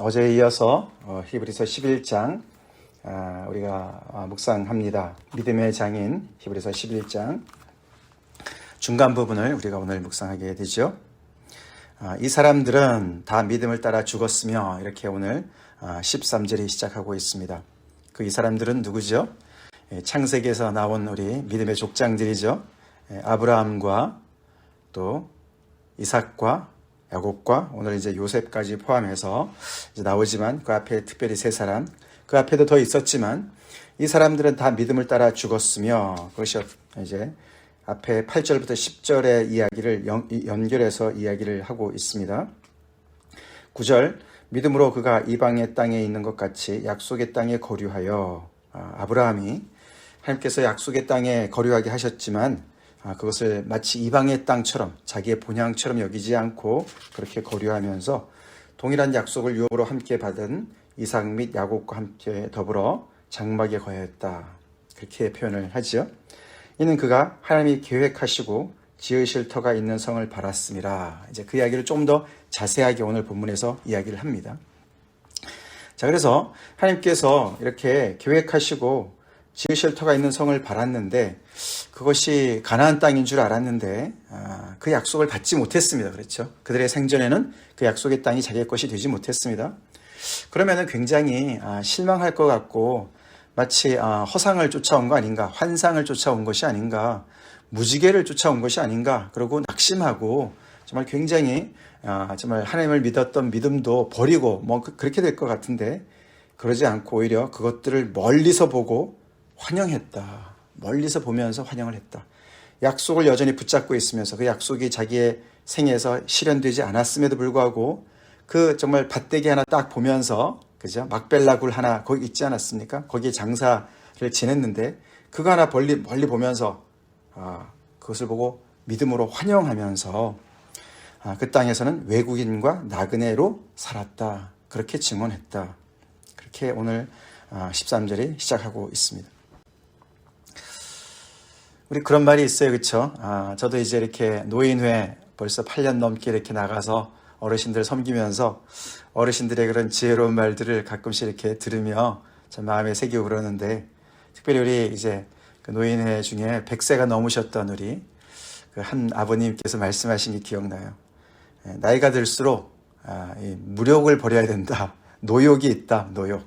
어제에 이어서 히브리서 11장 우리가 묵상합니다. 믿음의 장인 히브리서 11장 중간 부분을 우리가 오늘 묵상하게 되죠. 이 사람들은 다 믿음을 따라 죽었으며, 이렇게 오늘 13절이 시작하고 있습니다. 이 사람들은 누구죠? 창세기에서 나온 우리 믿음의 족장들이죠. 아브라함과 또 이삭과 야곱과 오늘 이제 요셉까지 포함해서 이제 나오지만, 그 앞에 특별히 세 사람, 그 앞에도 더 있었지만 이 사람들은 다 믿음을 따라 죽었으며, 그것이 이제 앞에 8절부터 10절의 이야기를 연결해서 이야기를 하고 있습니다. 9절, 믿음으로 그가 이방의 땅에 있는 것 같이 약속의 땅에 거류하여, 아브라함이 하나님께서 약속의 땅에 거류하게 하셨지만 그것을 마치 이방의 땅처럼 자기의 본향처럼 여기지 않고 그렇게 거류하면서 동일한 약속을 유업으로 함께 받은 이삭 및 야곱과 함께 더불어 장막에 거하였다, 그렇게 표현을 하지요. 이는 그가 하나님이 계획하시고 지으실 터가 있는 성을 바랐음이라. 이제 그 이야기를 좀 더 자세하게 오늘 본문에서 이야기를 합니다. 자, 그래서 하나님께서 이렇게 계획하시고 지으실 터가 있는 성을 바랐는데, 그것이 가나안 땅인 줄 알았는데 그 약속을 받지 못했습니다. 그렇죠? 그들의 생전에는 그 약속의 땅이 자기의 것이 되지 못했습니다. 그러면은 굉장히 실망할 것 같고, 마치 허상을 쫓아온 거 아닌가, 환상을 쫓아온 것이 아닌가, 무지개를 쫓아온 것이 아닌가, 그러고 낙심하고 정말 굉장히 정말 하나님을 믿었던 믿음도 버리고 그렇게 될 것 같은데, 그러지 않고 오히려 그것들을 멀리서 보고 환영했다. 멀리서 보면서 환영을 했다. 약속을 여전히 붙잡고 있으면서 그 약속이 자기의 생에서 실현되지 않았음에도 불구하고 그 정말 밭대기 하나 딱 보면서, 그죠? 막벨라 굴 하나 거기 있지 않았습니까? 거기에 장사를 지냈는데 그거 하나 멀리 보면서 그것을 보고 믿음으로 환영하면서 그 땅에서는 외국인과 나그네로 살았다, 그렇게 증언했다. 그렇게 오늘 13절이 시작하고 있습니다. 우리 그런 말이 있어요, 그렇죠? 저도 이제 이렇게 노인회 벌써 8년 넘게 이렇게 나가서 어르신들 섬기면서 어르신들의 그런 지혜로운 말들을 가끔씩 이렇게 들으며 참 마음에 새기고 그러는데, 특별히 우리 이제 그 노인회 중에 100세가 넘으셨던 우리 그 한 아버님께서 말씀하신 게 기억나요. 나이가 들수록 이 무력을 버려야 된다. 노욕이 있다, 노욕.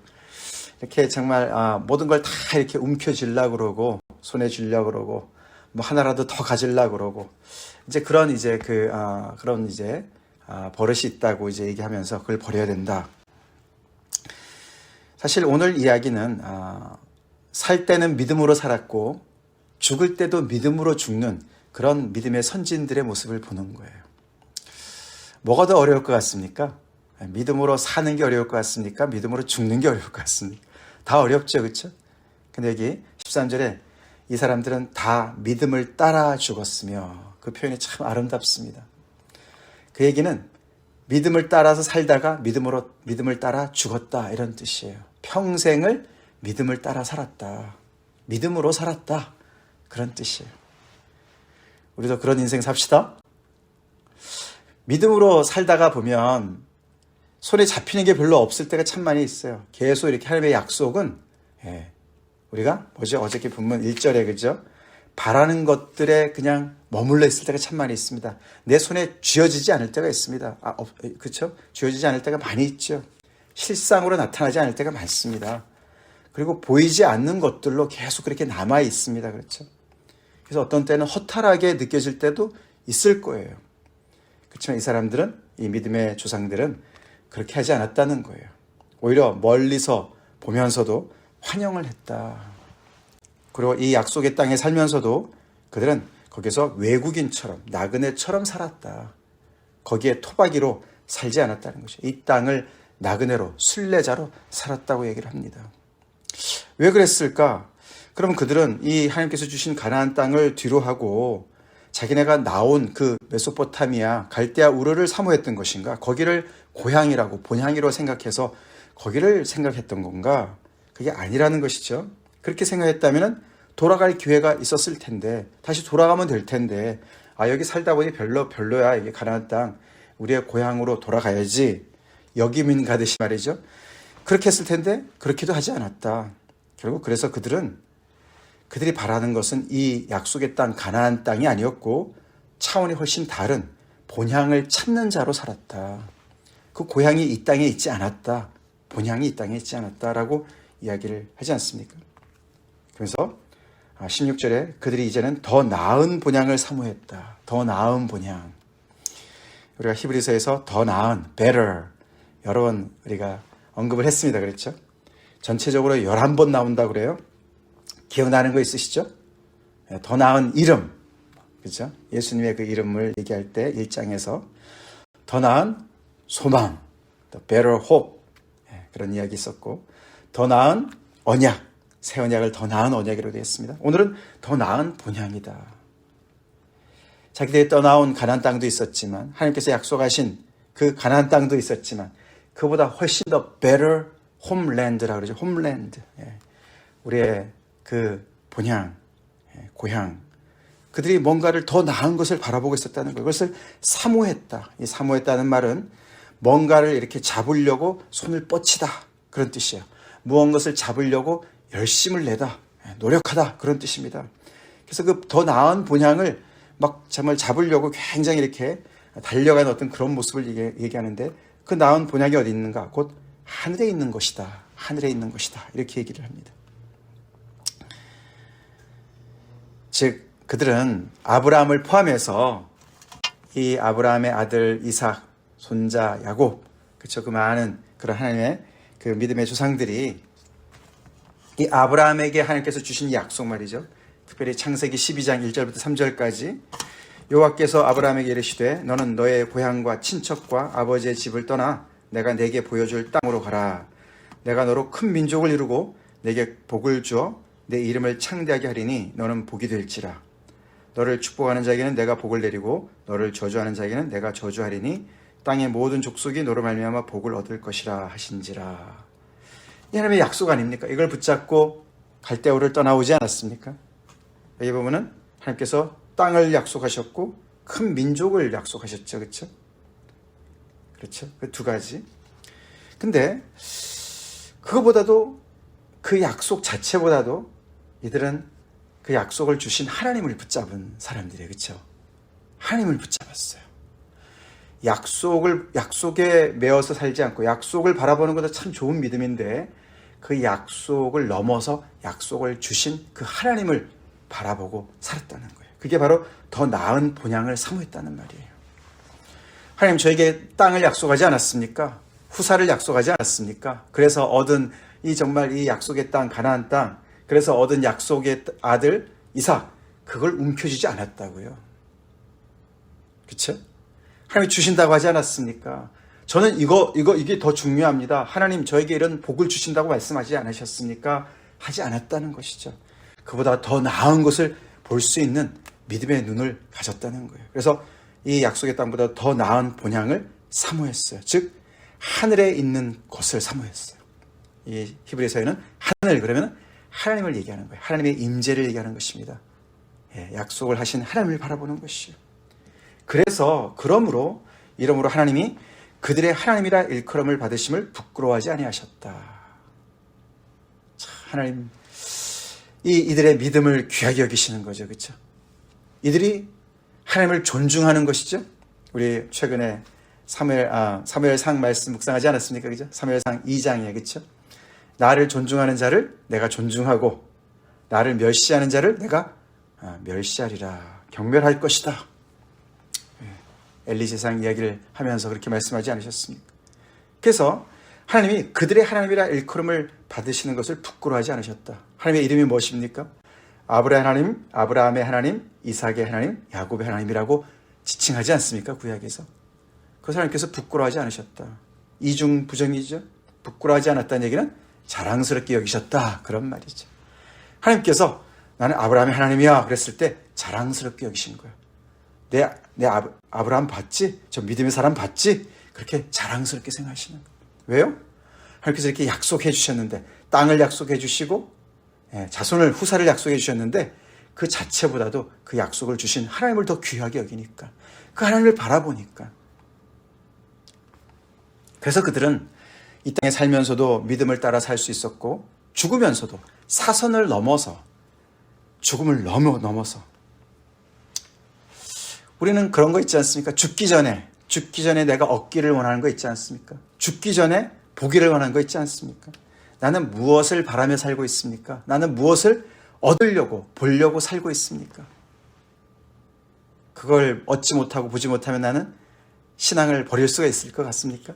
이렇게 정말 모든 걸 다 이렇게 움켜쥐려고 그러고, 손에 쥐려고 그러고, 뭐 하나라도 더 가지려고 그러고, 이제 그런 이제 그런 이제 버릇이 있다고 이제 얘기하면서 그걸 버려야 된다. 사실 오늘 이야기는 살 때는 믿음으로 살았고 죽을 때도 믿음으로 죽는 그런 믿음의 선진들의 모습을 보는 거예요. 뭐가 더 어려울 것 같습니까? 믿음으로 사는 게 어려울 것 같습니까? 믿음으로 죽는 게 어려울 것 같습니까? 다 어렵죠, 그렇죠? 근데 여기 13절에 이 사람들은 다 믿음을 따라 죽었으며, 그 표현이 참 아름답습니다. 그 얘기는 믿음을 따라서 살다가 믿음을 따라 죽었다, 이런 뜻이에요. 평생을 믿음을 따라 살았다, 믿음으로 살았다, 그런 뜻이에요. 우리도 그런 인생 삽시다. 믿음으로 살다가 보면 손에 잡히는 게 별로 없을 때가 참 많이 있어요. 계속 이렇게 하나님의 약속은 우리가 어저께 본문 1절에, 그죠? 바라는 것들에 그냥 머물러 있을 때가 참 많이 있습니다. 내 손에 쥐어지지 않을 때가 있습니다. 그렇죠? 쥐어지지 않을 때가 많이 있죠. 실상으로 나타나지 않을 때가 많습니다. 그리고 보이지 않는 것들로 계속 그렇게 남아 있습니다. 그렇죠? 그래서 어떤 때는 허탈하게 느껴질 때도 있을 거예요. 그렇지만 이 사람들은, 이 믿음의 조상들은 그렇게 하지 않았다는 거예요. 오히려 멀리서 보면서도 환영을 했다. 그리고 이 약속의 땅에 살면서도 그들은 거기서 외국인처럼, 나그네처럼 살았다. 거기에 토박이로 살지 않았다는 것이죠. 이 땅을 나그네로, 순례자로 살았다고 얘기를 합니다. 왜 그랬을까? 그럼 그들은 이 하나님께서 주신 가나안 땅을 뒤로 하고 자기네가 나온 그 메소포타미아, 갈대아 우르를 사모했던 것인가? 거기를 고향이라고, 본향이라고 생각해서 거기를 생각했던 건가? 그게 아니라는 것이죠. 그렇게 생각했다면 돌아갈 기회가 있었을 텐데, 다시 돌아가면 될 텐데, 여기 살다 보니 별로야, 이게 가나안 땅, 우리의 고향으로 돌아가야지, 여김인 가듯이 말이죠. 그렇게 했을 텐데 그렇게도 하지 않았다. 결국 그래서 그들이 바라는 것은 이 약속의 땅 가나안 땅이 아니었고 차원이 훨씬 다른 본향을 찾는 자로 살았다. 그 고향이 이 땅에 있지 않았다. 본향이 이 땅에 있지 않았다라고 이야기를 하지 않습니까? 그래서 16절에 그들이 이제는 더 나은 본향을 사모했다. 더 나은 본향. 우리가 히브리서에서 더 나은, better 여러 번 우리가 언급을 했습니다. 그렇죠? 전체적으로 11번 나온다고 그래요. 기억나는 거 있으시죠? 더 나은 이름. 그렇죠? 예수님의 그 이름을 얘기할 때 1장에서 더 나은 소망, the better hope 그런 이야기 있었고 더 나은 언약, 새 언약을 더 나은 언약이라고 되어 있습니다. 오늘은 더 나은 본향이다. 자기들이 떠나온 가나안 땅도 있었지만 하나님께서 약속하신 그 가나안 땅도 있었지만 그보다 훨씬 더 better homeland라고 그러죠. homeland. 우리의 그 본향, 고향. 그들이 뭔가를 더 나은 것을 바라보고 있었다는 거예요. 그것을 사모했다. 이 사모했다는 말은 뭔가를 이렇게 잡으려고 손을 뻗치다. 그런 뜻이에요. 무언가를 잡으려고 열심을 내다. 노력하다. 그런 뜻입니다. 그래서 그 더 나은 본향을 막 정말 잡으려고 굉장히 이렇게 달려가는 어떤 그런 모습을 얘기하는데 그 나은 본향이 어디 있는가? 곧 하늘에 있는 것이다. 하늘에 있는 것이다. 이렇게 얘기를 합니다. 즉 그들은 아브라함을 포함해서 이 아브라함의 아들 이삭, 손자 야곱, 그렇죠? 그 많은 그런 하나님의 그 믿음의 조상들이 이 아브라함에게 하나님께서 주신 약속 말이죠. 특별히 창세기 12장 1절부터 3절까지 여호와께서 아브라함에게 이르시되 너는 너의 고향과 친척과 아버지의 집을 떠나 내가 내게 보여줄 땅으로 가라. 내가 너로 큰 민족을 이루고 내게 복을 주어 내 이름을 창대하게 하리니 너는 복이 될지라. 너를 축복하는 자에게는 내가 복을 내리고 너를 저주하는 자에게는 내가 저주하리니 땅의 모든 족속이 너로 말미암아 복을 얻을 것이라 하신지라. 이 하나님의 약속 아닙니까? 이걸 붙잡고 갈대우를 떠나오지 않았습니까? 여기 보면은 하나님께서 땅을 약속하셨고 큰 민족을 약속하셨죠. 그렇죠? 그렇죠? 그 두 가지. 근데 그거보다도 그 약속 자체보다도 이들은 그 약속을 주신 하나님을 붙잡은 사람들이에요. 그렇죠? 하나님을 붙잡았어요. 약속에 매어서 살지 않고 약속을 바라보는 것도 참 좋은 믿음인데 그 약속을 넘어서 약속을 주신 그 하나님을 바라보고 살았다는 거예요. 그게 바로 더 나은 본향을 사모했다는 말이에요. 하나님 저에게 땅을 약속하지 않았습니까? 후사를 약속하지 않았습니까? 그래서 얻은 정말 이 약속의 땅, 가나안 땅, 그래서 얻은 약속의 아들 이삭, 그걸 움켜쥐지 않았다고요. 그렇죠? 하나님이 주신다고 하지 않았습니까? 저는 이게 더 중요합니다. 하나님 저에게 이런 복을 주신다고 말씀하지 않으셨습니까? 하지 않았다는 것이죠. 그보다 더 나은 것을 볼 수 있는 믿음의 눈을 가졌다는 거예요. 그래서 이 약속의 땅보다 더 나은 본향을 사모했어요. 즉 하늘에 있는 것을 사모했어요. 이 히브리서에는 하늘 그러면 하나님을 얘기하는 거예요. 하나님의 임재를 얘기하는 것입니다. 약속을 하신 하나님을 바라보는 것이요. 그래서 그러므로 하나님이 그들의 하나님이라 일컬음을 받으심을 부끄러워하지 아니하셨다. 하나님 이들의 믿음을 귀하게 여기시는 거죠. 그렇죠? 이들이 하나님을 존중하는 것이죠. 우리 최근에 사무엘상 말씀 묵상하지 않았습니까? 그죠? 사무엘상 2장이에요. 그렇죠? 나를 존중하는 자를 내가 존중하고 나를 멸시하는 자를 내가 멸시하리라. 경멸할 것이다. 엘리 제사장 이야기를 하면서 그렇게 말씀하지 않으셨습니까? 그래서 하나님이 그들의 하나님이라 일컬음을 받으시는 것을 부끄러워하지 않으셨다. 하나님의 이름이 무엇입니까? 아브라함의 하나님, 이삭의 하나님, 야곱의 하나님이라고 지칭하지 않습니까? 구약에서. 그래서 하나님께서 부끄러워하지 않으셨다. 이중부정이죠. 부끄러워하지 않았다는 얘기는 자랑스럽게 여기셨다. 그런 말이죠. 하나님께서 나는 아브라함의 하나님이야 그랬을 때 자랑스럽게 여기신 거예요. 내 아브라함 봤지? 저 믿음의 사람 봤지? 그렇게 자랑스럽게 생각하시는 거예요. 왜요? 하나님께서 이렇게 약속해 주셨는데 땅을 약속해 주시고 자손을 후사를 약속해 주셨는데 그 자체보다도 그 약속을 주신 하나님을 더 귀하게 여기니까 그 하나님을 바라보니까 그래서 그들은 이 땅에 살면서도 믿음을 따라 살 수 있었고 죽으면서도 사선을 넘어서 죽음을 넘어서 우리는 그런 거 있지 않습니까? 죽기 전에 내가 얻기를 원하는 거 있지 않습니까? 죽기 전에 보기를 원하는 거 있지 않습니까? 나는 무엇을 바라며 살고 있습니까? 나는 무엇을 얻으려고 보려고 살고 있습니까? 그걸 얻지 못하고 보지 못하면 나는 신앙을 버릴 수가 있을 것 같습니까?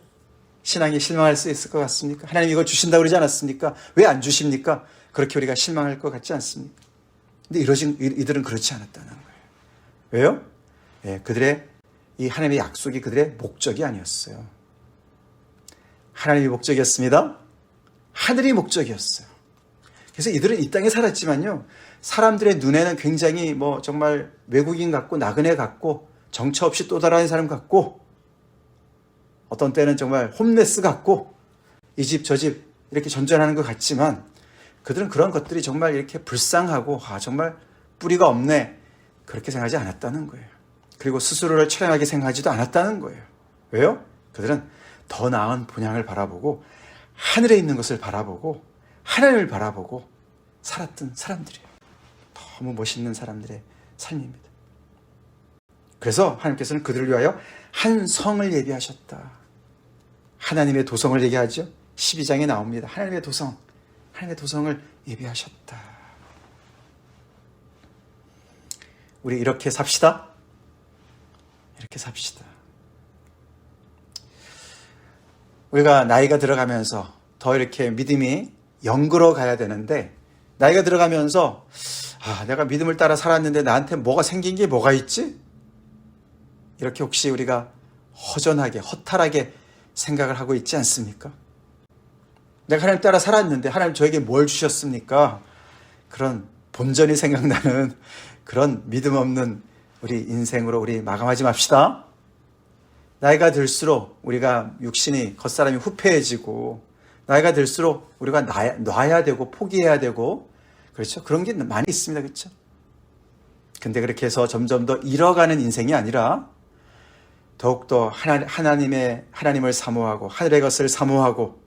신앙이 실망할 수 있을 것 같습니까? 하나님 이걸 주신다고 그러지 않았습니까? 왜 안 주십니까? 그렇게 우리가 실망할 것 같지 않습니까? 근데 이들은 그렇지 않았다는 거예요. 왜요? 예, 그들의 이 하나님의 약속이 그들의 목적이 아니었어요. 하나님이 목적이었습니다. 하늘이 목적이었어요. 그래서 이들은 이 땅에 살았지만요, 사람들의 눈에는 굉장히 정말 외국인 같고 나그네 같고 정처 없이 또 다른 사람 같고 어떤 때는 정말 홈레스 같고 이 집 저 집 이렇게 전전하는 것 같지만 그들은 그런 것들이 정말 이렇게 불쌍하고 정말 뿌리가 없네 그렇게 생각하지 않았다는 거예요. 그리고 스스로를 처량하게 생각하지도 않았다는 거예요. 왜요? 그들은 더 나은 본향을 바라보고 하늘에 있는 것을 바라보고 하나님을 바라보고 살았던 사람들이에요. 너무 멋있는 사람들의 삶입니다. 그래서 하나님께서는 그들을 위하여 한 성을 예비하셨다. 하나님의 도성을 얘기하죠. 12장에 나옵니다. 하나님의 도성을 예비하셨다. 우리 이렇게 삽시다. 이렇게 삽시다. 우리가 나이가 들어가면서 더 이렇게 믿음이 영그러 가야 되는데 나이가 들어가면서 내가 믿음을 따라 살았는데 나한테 뭐가 생긴 게 뭐가 있지? 이렇게 혹시 우리가 허전하게 허탈하게 생각을 하고 있지 않습니까? 내가 하나님 따라 살았는데 하나님 저에게 뭘 주셨습니까? 그런 본전이 생각나는 그런 믿음 없는 우리 인생으로 우리 마감하지 맙시다. 나이가 들수록 우리가 육신이 겉사람이 후패해지고 나이가 들수록 우리가 놔야 되고 포기해야 되고 그렇죠? 그런 게 많이 있습니다. 그렇죠? 근데 그렇게 해서 점점 더 잃어가는 인생이 아니라 더욱더 하나님을 사모하고 하늘의 것을 사모하고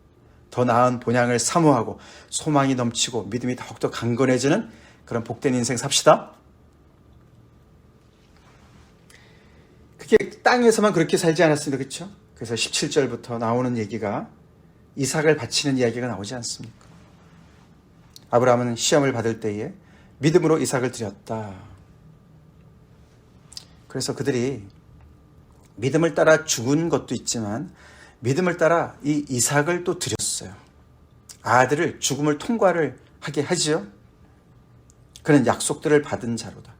더 나은 본향을 사모하고 소망이 넘치고 믿음이 더욱더 강건해지는 그런 복된 인생 삽시다. 그게 땅에서만 그렇게 살지 않았습니다. 그렇죠? 그래서 17절부터 나오는 얘기가 이삭을 바치는 이야기가 나오지 않습니까? 아브라함은 시험을 받을 때에 믿음으로 이삭을 드렸다. 그래서 그들이 믿음을 따라 죽은 것도 있지만 믿음을 따라 이 이삭을 또 드렸어요. 아들을 죽음을 통과를 하게 하지요. 그는 약속들을 받은 자로다.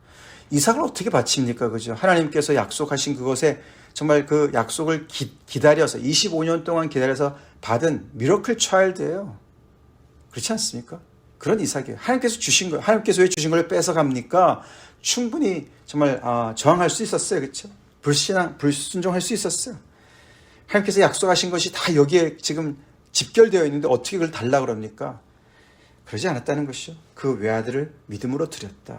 이삭을 어떻게 바칩니까? 그죠? 하나님께서 약속하신 그것에 정말 그 약속을 기다려서 25년 동안 기다려서 받은 미러클 차일드예요. 그렇지 않습니까? 그런 이삭이에요. 하나님께서 주신 거, 하나님께서 왜 주신 걸 뺏어갑니까? 충분히 정말 저항할 수 있었어요. 그렇죠? 불순종할 수 있었어요. 하나님께서 약속하신 것이 다 여기에 지금 집결되어 있는데 어떻게 그걸 달라고 그럽니까? 그러지 않았다는 것이죠. 그 외아들을 믿음으로 드렸다.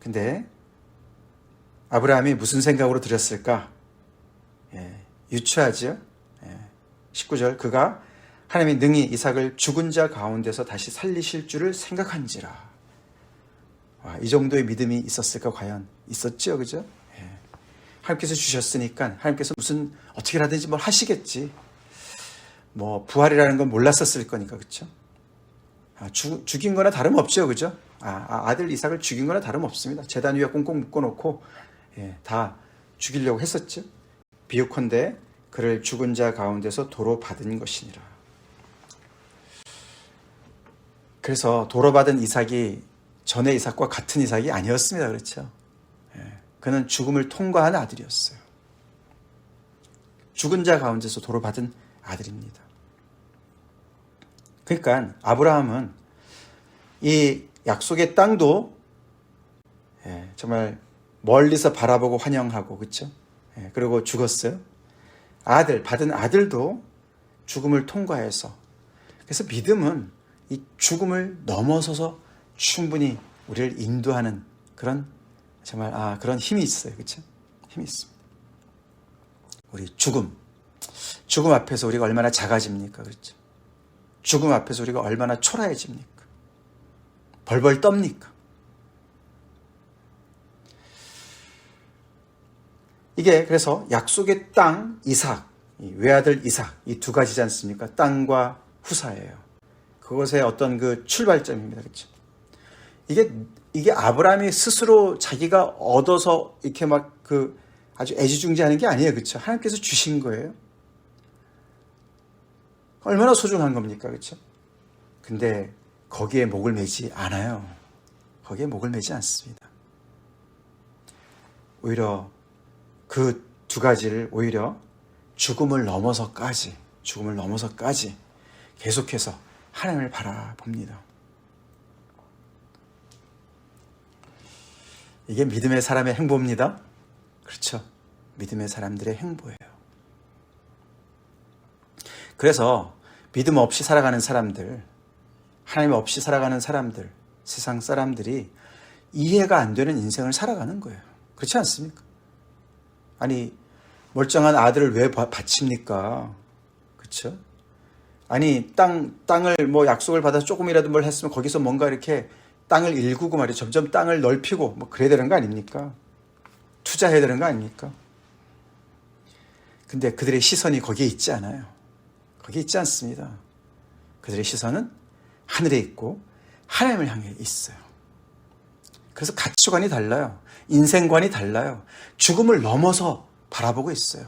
근데 아브라함이 무슨 생각으로 드렸을까? 유추하죠. 19절 그가 하나님이 능히 이삭을 죽은 자 가운데서 다시 살리실 줄을 생각한지라. 이 정도의 믿음이 있었을까? 과연 있었죠, 그죠? 하나님께서 주셨으니까 하나님께서 어떻게라든지 뭘 하시겠지. 부활이라는 건 몰랐었을 거니까, 그렇죠? 죽인 거나 다름없죠, 그죠? 아들 이삭을 죽인 거나 다름없습니다. 제단 위에 꽁꽁 묶어놓고 다 죽이려고 했었죠. 비유컨대 그를 죽은 자 가운데서 도로 받은 것이니라. 그래서 도로 받은 이삭이 전의 이삭과 같은 이삭이 아니었습니다. 그렇죠? 그는 죽음을 통과한 아들이었어요. 죽은 자 가운데서 도로 받은 아들입니다. 그러니까 아브라함은 이 약속의 땅도 정말 멀리서 바라보고 환영하고, 그렇죠? 그리고 죽었어요. 받은 아들도 죽음을 통과해서. 그래서 믿음은 이 죽음을 넘어서서 충분히 우리를 인도하는 그런 정말 그런 힘이 있어요. 그렇죠? 힘이 있습니다. 우리 죽음 앞에서 우리가 얼마나 작아집니까? 그렇죠? 죽음 앞에서 우리가 얼마나 초라해집니까? 벌벌 떱니까? 이게 그래서 약속의 땅 이삭, 외아들 이삭, 이 두 가지지 않습니까? 땅과 후사예요. 그것의 어떤 그 출발점입니다. 그렇죠? 이게 아브라함이 스스로 자기가 얻어서 이렇게 막 그 아주 애지중지하는 게 아니에요. 그렇죠? 하나님께서 주신 거예요. 얼마나 소중한 겁니까? 그렇죠? 근데 거기에 목을 매지 않아요. 거기에 목을 매지 않습니다. 오히려 그 두 가지를 오히려 죽음을 넘어서까지 계속해서 하나님을 바라봅니다. 이게 믿음의 사람의 행보입니다. 그렇죠? 믿음의 사람들의 행보예요. 그래서 믿음 없이 살아가는 사람들, 하나님 없이 살아가는 사람들, 세상 사람들이 이해가 안 되는 인생을 살아가는 거예요. 그렇지 않습니까? 아니, 멀쩡한 아들을 왜 바칩니까? 그렇죠? 아니, 땅을 뭐 약속을 받아서 조금이라도 뭘 했으면 거기서 뭔가 이렇게 땅을 일구고 말이죠. 점점 땅을 넓히고 뭐 그래야 되는 거 아닙니까? 투자해야 되는 거 아닙니까? 근데 그들의 시선이 거기에 있지 않아요. 거기에 있지 않습니다. 그들의 시선은 하늘에 있고 하나님을 향해 있어요. 그래서 가치관이 달라요. 인생관이 달라요. 죽음을 넘어서 바라보고 있어요.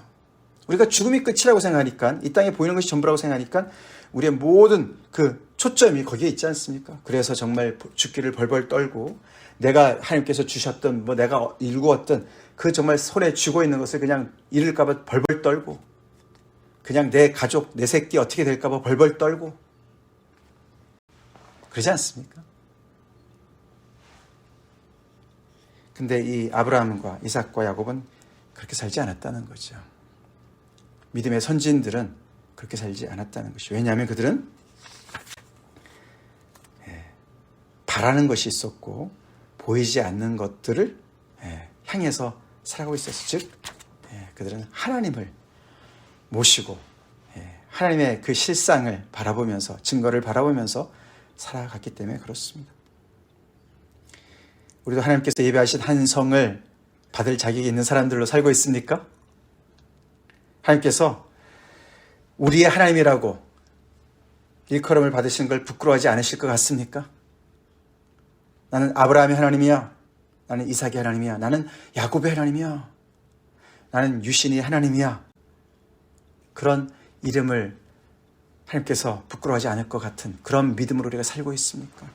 우리가 죽음이 끝이라고 생각하니까, 이 땅에 보이는 것이 전부라고 생각하니까 우리의 모든 그 초점이 거기에 있지 않습니까? 그래서 정말 죽기를 벌벌 떨고 내가 하나님께서 주셨던 뭐 내가 일구었던 그 정말 손에 쥐고 있는 것을 그냥 잃을까 봐 벌벌 떨고, 그냥 내 가족, 내 새끼 어떻게 될까 봐 벌벌 떨고, 그러지 않습니까? 근데 이 아브라함과 이삭과 야곱은 그렇게 살지 않았다는 거죠. 믿음의 선진들은 그렇게 살지 않았다는 것이죠. 왜냐하면 그들은 바라는 것이 있었고 보이지 않는 것들을 향해서 살아가고 있었어요. 즉 그들은 하나님을 모시고 하나님의 그 실상을 바라보면서, 증거를 바라보면서 살아갔기 때문에 그렇습니다. 우리도 하나님께서 예배하신 한 성을 받을 자격이 있는 사람들로 살고 있습니까? 하나님께서 우리의 하나님이라고 일컬음을 받으시는 걸 부끄러워하지 않으실 것 같습니까? 나는 아브라함의 하나님이야. 나는 이삭의 하나님이야. 나는 야곱의 하나님이야. 나는 유신이의 하나님이야. 그런 이름을 하나님께서 부끄러워하지 않을 것 같은 그런 믿음으로 우리가 살고 있습니까?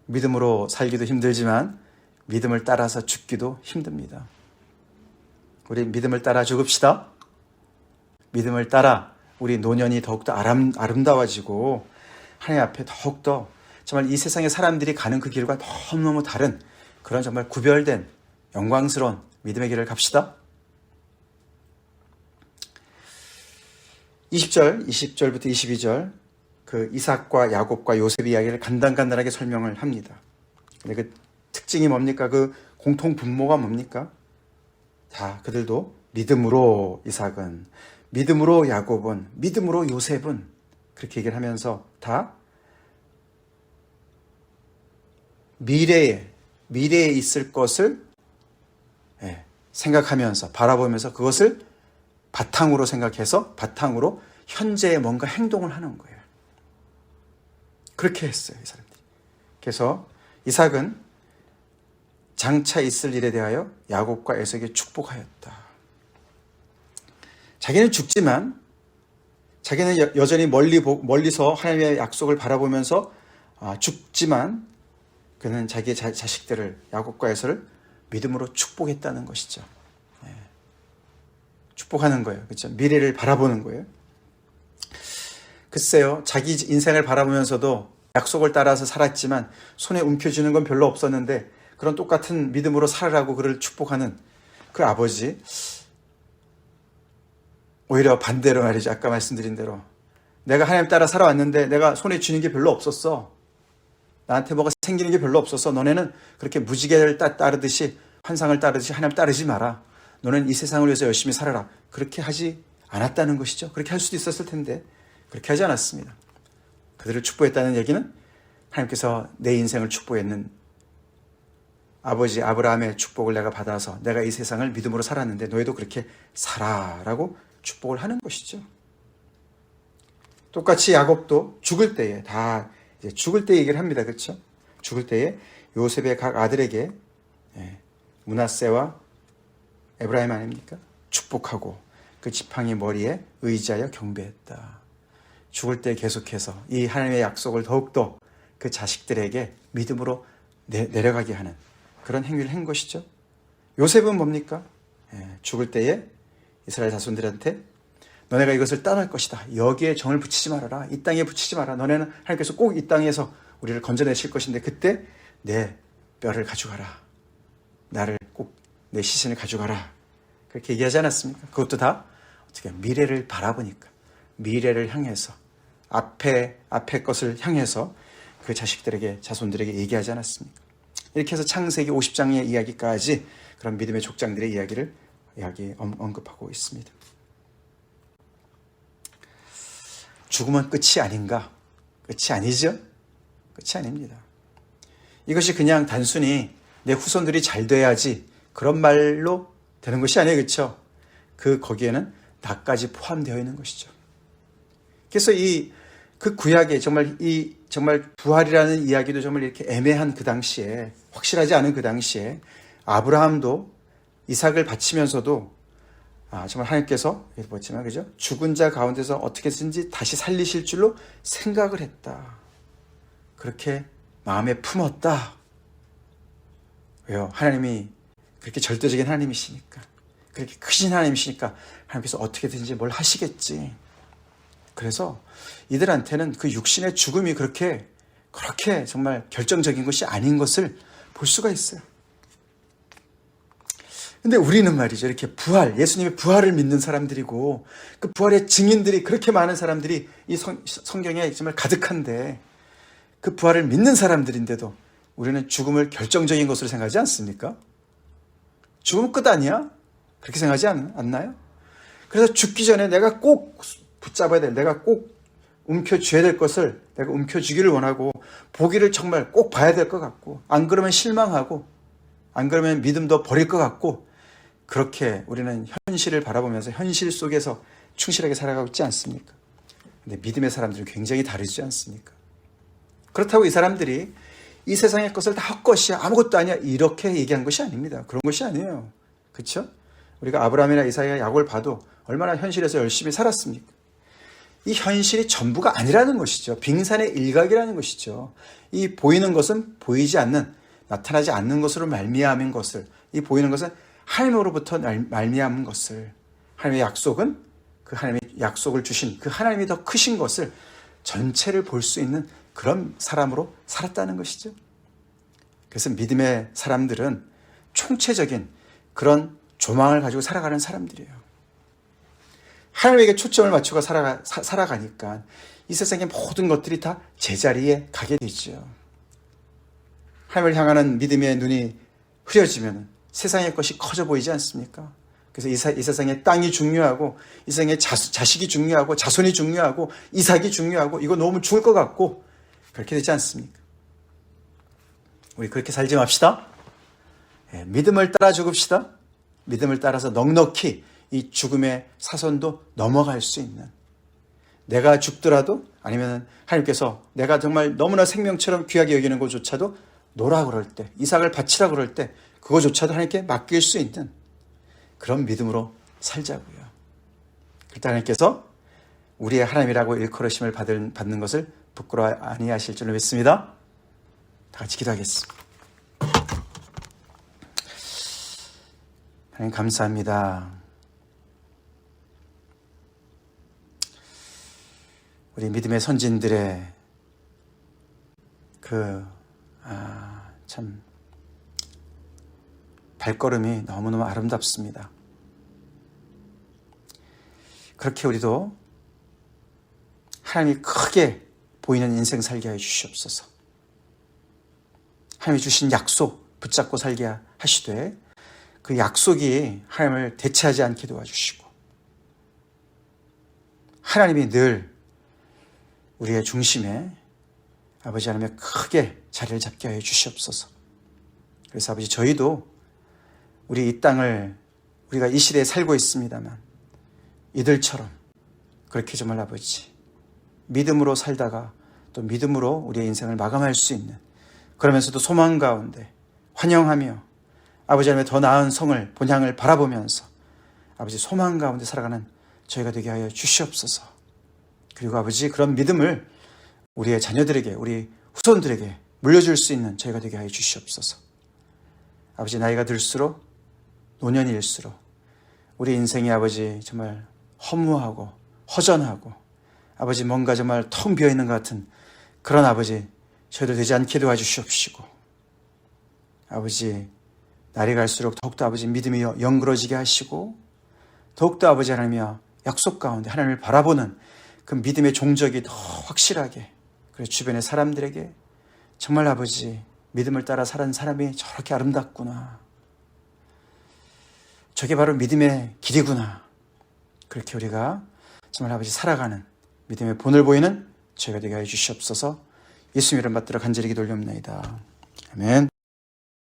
믿음으로 살기도 힘들지만 믿음을 따라서 죽기도 힘듭니다. 우리 믿음을 따라 죽읍시다. 믿음을 따라 우리 노년이 더욱더 아름다워지고 하나님 앞에 더욱더 정말 이 세상의 사람들이 가는 그 길과 너무너무 다른 그런 정말 구별된 영광스러운 믿음의 길을 갑시다. 20절부터 22절 그 이삭과 야곱과 요셉 이야기를 간단하게 설명을 합니다. 근데 그 특징이 뭡니까? 그 공통 분모가 뭡니까? 자, 그들도 믿음으로 이삭은, 믿음으로 야곱은, 믿음으로 요셉은 그렇게 얘기를 하면서 다 미래에 있을 것을 생각하면서 바라보면서 그것을 바탕으로 생각해서 바탕으로 현재에 뭔가 행동을 하는 거예요. 그렇게 했어요, 이 사람들이. 그래서 이삭은 장차 있을 일에 대하여 야곱과 에서에게 축복하였다. 자기는 죽지만, 자기는 여전히 멀리서 하나님의 약속을 바라보면서 죽지만 그는 자기의 자식들을, 야곱과 에서를 믿음으로 축복했다는 것이죠. 축복하는 거예요. 그렇죠? 미래를 바라보는 거예요. 글쎄요, 자기 인생을 바라보면서도 약속을 따라서 살았지만 손에 움켜쥐는 건 별로 없었는데 그런 똑같은 믿음으로 살으라고 그를 축복하는 그 아버지, 오히려 반대로 말이죠. 아까 말씀드린 대로 내가 하나님 따라 살아왔는데 내가 손에 쥐는 게 별로 없었어. 나한테 뭐가 생기는 게 별로 없었어. 너네는 그렇게 무지개를 따르듯이 환상을 따르듯이 하나님 따르지 마라. 너는 이 세상을 위해서 열심히 살아라. 그렇게 하지 않았다는 것이죠. 그렇게 할 수도 있었을 텐데 그렇게 하지 않았습니다. 그들을 축복했다는 얘기는 하나님께서 내 인생을 축복했는 아버지 아브라함의 축복을 내가 받아서 내가 이 세상을 믿음으로 살았는데 너희도 그렇게 살아라고 축복을 하는 것이죠. 똑같이 야곱도 죽을 때에 다 이제 죽을 때 얘기를 합니다. 그렇죠? 죽을 때에 요셉의 각 아들에게 므낫세와 에브라임 아닙니까? 축복하고 그 지팡이 머리에 의지하여 경배했다. 죽을 때 계속해서 이 하나님의 약속을 더욱더 그 자식들에게 믿음으로 내려가게 하는 그런 행위를 한 것이죠. 요셉은 뭡니까? 죽을 때에 이스라엘 자손들한테 너네가 이것을 떠날 것이다. 여기에 정을 붙이지 말아라. 이 땅에 붙이지 마라. 너네는 하나님께서 꼭 이 땅에서 우리를 건져내실 것인데 그때 내 뼈를 가져가라. 나를 꼭 내 시신을 가져가라. 그렇게 얘기하지 않았습니까? 그것도 다 어떻게 미래를 바라보니까 미래를 향해서 앞에 것을 향해서 그 자식들에게 자손들에게 얘기하지 않았습니까? 이렇게 해서 창세기 50장의 이야기까지 그런 믿음의 족장들의 이야기를 언급하고 있습니다. 죽음은 끝이 아닌가? 끝이 아니죠? 끝이 아닙니다. 이것이 그냥 단순히 내 후손들이 잘 돼야지 그런 말로 되는 것이 아니에요. 그렇죠? 거기에는 나까지 포함되어 있는 것이죠. 그래서 그 구약에 정말 부활이라는 이야기도 정말 이렇게 애매한 그 당시에 확실하지 않은 그 당시에 아브라함도 이삭을 바치면서도 정말 하나님께서 보지만 그죠? 죽은 자 가운데서 어떻게든지 다시 살리실 줄로 생각을 했다. 그렇게 마음에 품었다. 왜요? 하나님이 그렇게 절대적인 하나님이시니까, 그렇게 크신 하나님이시니까 하나님께서 어떻게든지 뭘 하시겠지. 그래서 이들한테는 그 육신의 죽음이 그렇게 정말 결정적인 것이 아닌 것을 볼 수가 있어요. 근데 우리는 말이죠. 이렇게 예수님의 부활을 믿는 사람들이고 그 부활의 증인들이 그렇게 많은 사람들이 이 성경에 정말 가득한데 그 부활을 믿는 사람들인데도 우리는 죽음을 결정적인 것으로 생각하지 않습니까? 죽음은 끝 아니야? 그렇게 생각하지 않나요? 그래서 죽기 전에 내가 꼭 붙잡아야 될, 내가 꼭 움켜쥐어야 될 것을 내가 움켜쥐기를 원하고 보기를 정말 꼭 봐야 될 것 같고 안 그러면 실망하고 안 그러면 믿음도 버릴 것 같고 그렇게 우리는 현실을 바라보면서 현실 속에서 충실하게 살아가고 있지 않습니까? 근데 믿음의 사람들은 굉장히 다르지 않습니까? 그렇다고 이 사람들이 이 세상의 것을 다 헛것이야 아무것도 아니야 이렇게 얘기한 것이 아닙니다. 그런 것이 아니에요. 그렇죠? 우리가 아브라함이나 이삭의 야곱을 봐도 얼마나 현실에서 열심히 살았습니까? 이 현실이 전부가 아니라는 것이죠. 빙산의 일각이라는 것이죠. 이 보이는 것은 보이지 않는, 나타나지 않는 것으로 말미암은 것을, 이 보이는 것은 하나님으로부터 말미암은 것을, 하나님의 약속은 그 하나님의 약속을 주신 그 하나님이 더 크신 것을 전체를 볼 수 있는 그런 사람으로 살았다는 것이죠. 그래서 믿음의 사람들은 총체적인 그런 조망을 가지고 살아가는 사람들이에요. 하나님에게 초점을 맞추고 살아가니까 이 세상의 모든 것들이 다 제자리에 가게 되죠. 하나님을 향하는 믿음의 눈이 흐려지면 세상의 것이 커져 보이지 않습니까? 그래서 이 세상에 땅이 중요하고 이 세상에 자식이 중요하고 자손이 중요하고 이삭이 중요하고 이거 놓으면 죽을 것 같고 그렇게 되지 않습니까? 우리 그렇게 살지 맙시다. 믿음을 따라 죽읍시다. 믿음을 따라서 넉넉히 이 죽음의 사선도 넘어갈 수 있는, 내가 죽더라도 아니면 하나님께서 내가 정말 너무나 생명처럼 귀하게 여기는 것조차도 놓으라 그럴 때, 이삭을 바치라 그럴 때 그것조차도 하나님께 맡길 수 있는 그런 믿음으로 살자고요. 그때 하나님께서 우리의 하나님이라고 일컬으심을 받는 것을 부끄러워 아니하실 줄로 믿습니다. 다 같이 기도하겠습니다. 하나님 감사합니다. 우리 믿음의 선진들의 참 발걸음이 너무너무 아름답습니다. 그렇게 우리도 하나님이 크게 보이는 인생 살게 해 주시옵소서. 하나님이 주신 약속 붙잡고 살게 하시되 그 약속이 하나님을 대체하지 않게 도와주시고 하나님이 늘 우리의 중심에 아버지 하나님의 크게 자리를 잡게 하여 주시옵소서. 그래서 아버지 저희도 우리 이 땅을 우리가 이 시대에 살고 있습니다만 이들처럼 그렇게 정말 아버지 믿음으로 살다가 또 믿음으로 우리의 인생을 마감할 수 있는 그러면서도 소망 가운데 환영하며 아버지 하나님의 더 나은 성을 본향을 바라보면서 아버지 소망 가운데 살아가는 저희가 되게 하여 주시옵소서. 그리고 아버지 그런 믿음을 우리의 자녀들에게 우리 후손들에게 물려줄 수 있는 저희가 되게 하여 주시옵소서. 아버지 나이가 들수록 노년일수록 우리 인생이 아버지 정말 허무하고 허전하고 아버지 뭔가 정말 텅 비어있는 것 같은 그런 아버지 저희도 되지 않게 도와주시옵시고 아버지 날이 갈수록 더욱더 아버지 믿음이 영그러지게 하시고 더욱더 아버지 하나님이여 약속 가운데 하나님을 바라보는 그 믿음의 종적이 더 확실하게 그리고 주변의 사람들에게 정말 아버지 믿음을 따라 살아는 사람이 저렇게 아름답구나. 저게 바로 믿음의 길이구나. 그렇게 우리가 정말 아버지 살아가는 믿음의 본을 보이는 저희가 되게 하여 주시옵소서. 예수님 이름 받들어 간절히 기도 올려옵나이다. 아멘.